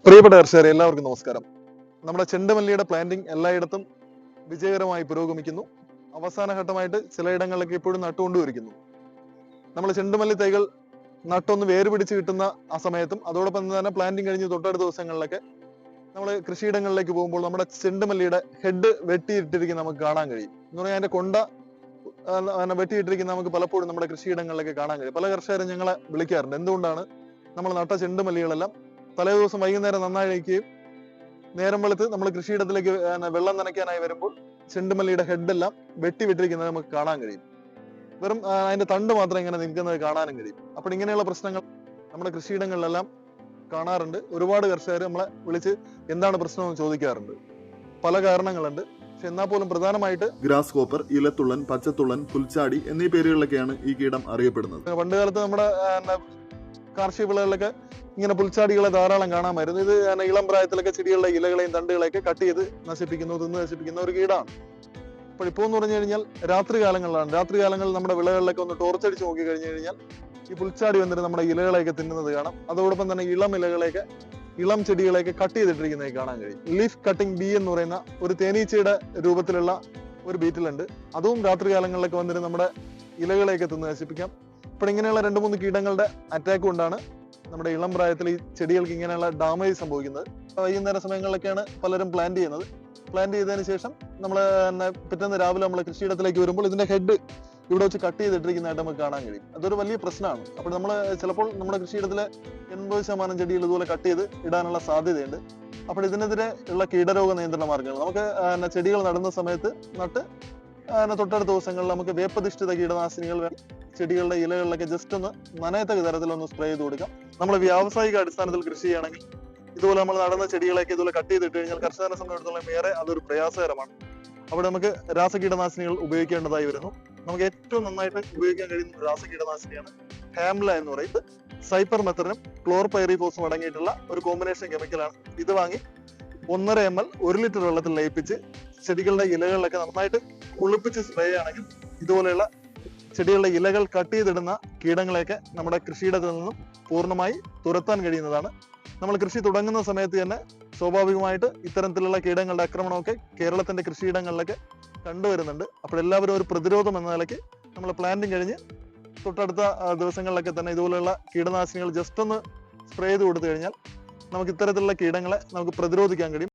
പ്രിയപ്പെട്ട കർഷകരെ എല്ലാവർക്കും നമസ്കാരം. നമ്മുടെ ചെണ്ടുമല്ലിയുടെ പ്ലാന്റിംഗ് എല്ലായിടത്തും വിജയകരമായി പുരോഗമിക്കുന്നു. അവസാന ഘട്ടമായിട്ട് ചിലയിടങ്ങളിലൊക്കെ ഇപ്പോഴും നട്ടുകൊണ്ടുവരിക്കുന്നു. നമ്മൾ ചെണ്ടുമല്ലി തൈകൾ നട്ടൊന്ന് വേര് പിടിച്ച് കിട്ടുന്ന ആ സമയത്തും അതോടൊപ്പം തന്നെ പ്ലാന്റിംഗ് കഴിഞ്ഞ് തൊട്ടടുത്ത ദിവസങ്ങളിലൊക്കെ നമ്മൾ കൃഷിയിടങ്ങളിലേക്ക് പോകുമ്പോൾ നമ്മുടെ ചെണ്ടുമല്ലിയുടെ ഹെഡ് വെട്ടിയിട്ടിരിക്കുന്ന നമുക്ക് കാണാൻ കഴിയും. എന്ന് പറഞ്ഞാൽ അതിന്റെ കൊണ്ട വെട്ടിയിട്ടിരിക്കുന്ന നമുക്ക് പലപ്പോഴും നമ്മുടെ കൃഷിയിടങ്ങളിലൊക്കെ കാണാൻ കഴിയും. പല കർഷകരും ഞങ്ങളെ വിളിക്കാറുണ്ട്, എന്തുകൊണ്ടാണ് നമ്മൾ നട്ട ചെണ്ടുമല്ലികളെല്ലാം തലേ ദിവസം വൈകുന്നേരം നന്നായി കഴിക്കുകയും നേരം വെളുത്ത് നമ്മൾ കൃഷിയിടത്തിലേക്ക് വെള്ളം നനയ്ക്കാനായി വരുമ്പോൾ ചെണ്ടുമല്ലിയുടെ ഹെഡെല്ലാം വെട്ടിവിട്ടിരിക്കുന്നത് നമുക്ക് കാണാൻ കഴിയും. വെറും അതിന്റെ തണ്ട് മാത്രം ഇങ്ങനെ നിൽക്കുന്നത് കാണാനും കഴിയും. അപ്പോൾ ഇങ്ങനെയുള്ള പ്രശ്നങ്ങൾ നമ്മുടെ കൃഷിയിടങ്ങളിലെല്ലാം കാണാറുണ്ട്. ഒരുപാട് കർഷകർ നമ്മളെ വിളിച്ച് എന്താണ് പ്രശ്നമെന്ന് ചോദിക്കാറുണ്ട്. പല കാരണങ്ങളുണ്ട്. പക്ഷെ എന്നാൽ പോലും പ്രധാനമായിട്ട് ഗ്രാസ് കോപ്പർ, ഇലത്തുള്ളൻ, പച്ചത്തുള്ളൻ, പുൽച്ചാടി എന്നീ പേരുകളിലൊക്കെയാണ് ഈ കീടം അറിയപ്പെടുന്നത്. പണ്ട് കാലത്ത് നമ്മുടെ കാർഷിക വിളകളിലൊക്കെ ഇങ്ങനെ പുൽച്ചാടികളെ ധാരാളം കാണാമായിരുന്നു. ഇത് ഇളം പ്രായത്തിലൊക്കെ ചെടികളുടെ ഇലകളെയും തണ്ടുകളെയൊക്കെ കട്ട് ചെയ്ത് നശിപ്പിക്കുന്നു, തിന്ന് നശിപ്പിക്കുന്ന ഒരു കീടാണ്. അപ്പോൾ ഇപ്പോൾ എന്ന് പറഞ്ഞു കഴിഞ്ഞാൽ രാത്രികാലങ്ങളിൽ നമ്മുടെ വിളകളിലൊക്കെ ഒന്ന് ടോർച്ചടിച്ച് നോക്കി കഴിഞ്ഞു കഴിഞ്ഞാൽ ഈ പുൽച്ചാടി വന്നിട്ട് നമ്മുടെ ഇലകളെയൊക്കെ തിന്നുന്നത് കാണാം. അതോടൊപ്പം തന്നെ ഇളം ചെടികളെയൊക്കെ കട്ട് ചെയ്തിട്ടിരിക്കുന്നത് കാണാൻ കഴിയും. ലീഫ് കട്ടിംഗ് ബി എന്ന് പറയുന്ന ഒരു തേനീച്ചയുടെ രൂപത്തിലുള്ള ഒരു ബീറ്റിലുണ്ട്. അതും രാത്രികാലങ്ങളിലൊക്കെ വന്നിട്ട് നമ്മുടെ ഇലകളെയൊക്കെ തിന്ന് നശിപ്പിക്കാം. അപ്പോൾ ഇങ്ങനെയുള്ള 2-3 കീടങ്ങളുടെ അറ്റാക്ക് കൊണ്ടാണ് നമ്മുടെ ഇളം പ്രായത്തിൽ ഈ ചെടികൾക്ക് ഇങ്ങനെയുള്ള ഡാമേജ് സംഭവിക്കുന്നത്. വൈകുന്നേര സമയങ്ങളിലൊക്കെയാണ് പലരും പ്ലാന്റ് ചെയ്യുന്നത്. പ്ലാന്റ് ചെയ്തതിന് ശേഷം നമ്മൾ പിറ്റേന്ന് രാവിലെ നമ്മൾ കൃഷിയിടത്തിലേക്ക് വരുമ്പോൾ ഇതിന്റെ ഹെഡ് ഇവിടെ വെച്ച് കട്ട് ചെയ്തിട്ടിരിക്കുന്നതായിട്ട് നമുക്ക് കാണാൻ കഴിയും. അതൊരു വലിയ പ്രശ്നമാണ്. അപ്പോൾ നമ്മൾ ചിലപ്പോൾ നമ്മുടെ കൃഷിയിടത്തിലെ 80% ചെടികൾ ഇതുപോലെ കട്ട് ചെയ്ത് ഇടാനുള്ള സാധ്യതയുണ്ട്. അപ്പോൾ ഇതിനെതിരെ ഉള്ള കീടരോഗ നിയന്ത്രണ മാർഗ്ഗങ്ങൾ നമുക്ക് ചെടികൾ നടുന്ന സമയത്ത് തൊട്ടടുത്ത ദിവസങ്ങളിൽ നമുക്ക് വേപ്പധിഷ്ഠിത കീടനാശിനികൾ ചെടികളുടെ ഇലകളിലൊക്കെ ജസ്റ്റ് ഒന്ന് നനയത്തക്ക തരത്തിലൊന്ന് സ്പ്രേ ചെയ്ത് കൊടുക്കാം. നമ്മൾ വ്യാവസായിക അടിസ്ഥാനത്തിൽ കൃഷി ചെയ്യുകയാണെങ്കിൽ ഇതുപോലെ നമ്മൾ നടന്ന ചെടികളൊക്കെ ഇതുപോലെ കട്ട് ചെയ്തിട്ട് കഴിഞ്ഞാൽ കർഷകരെ സംബന്ധിച്ചിടത്തോളം ഏറെ അതൊരു പ്രയാസകരമാണ്. അവിടെ നമുക്ക് രാസകീടനാശിനികൾ ഉപയോഗിക്കേണ്ടതായി വരുന്നു. നമുക്ക് ഏറ്റവും നന്നായിട്ട് ഉപയോഗിക്കാൻ കഴിയുന്ന രാസകീടനാശിനിയാണ് ഹാംല എന്ന് പറയുന്നത്. സൈപ്പർമെത്തറിനും ക്ലോർപൈറിഫോസും അടങ്ങിയിട്ടുള്ള ഒരു കോമ്പിനേഷൻ കെമിക്കലാണ്. ഇത് വാങ്ങി 1.5 ml 1 ലിറ്റർ വെള്ളത്തിൽ ലയിപ്പിച്ച് ചെടികളുടെ ഇലകളിലൊക്കെ നന്നായിട്ട് കുളിപ്പിച്ച് സ്പ്രേ ആണെങ്കിൽ ഇതുപോലെയുള്ള ചെടികളുടെ ഇലകൾ കട്ട് ചെയ്തിടുന്ന കീടങ്ങളെയൊക്കെ നമ്മുടെ കൃഷിയിടത്തിൽ നിന്നും പൂർണ്ണമായി തുരത്താൻ കഴിയുന്നതാണ്. നമ്മൾ കൃഷി തുടങ്ങുന്ന സമയത്ത് തന്നെ സ്വാഭാവികമായിട്ട് ഇത്തരത്തിലുള്ള കീടങ്ങളുടെ ആക്രമണമൊക്കെ കേരളത്തിന്റെ കൃഷിയിടങ്ങളിലൊക്കെ കണ്ടുവരുന്നുണ്ട്. അപ്പോൾ എല്ലാവരും ഒരു പ്രതിരോധം എന്ന നിലയ്ക്ക് നമ്മൾ പ്ലാന്റിങ് കഴിഞ്ഞ് തൊട്ടടുത്ത ദിവസങ്ങളിലൊക്കെ തന്നെ ഇതുപോലെയുള്ള കീടനാശിനികൾ ജസ്റ്റ് ഒന്ന് സ്പ്രേ ചെയ്ത് കൊടുത്തു കഴിഞ്ഞാൽ നമുക്ക് ഇത്തരത്തിലുള്ള കീടങ്ങളെ നമുക്ക് പ്രതിരോധിക്കാൻ കഴിയും.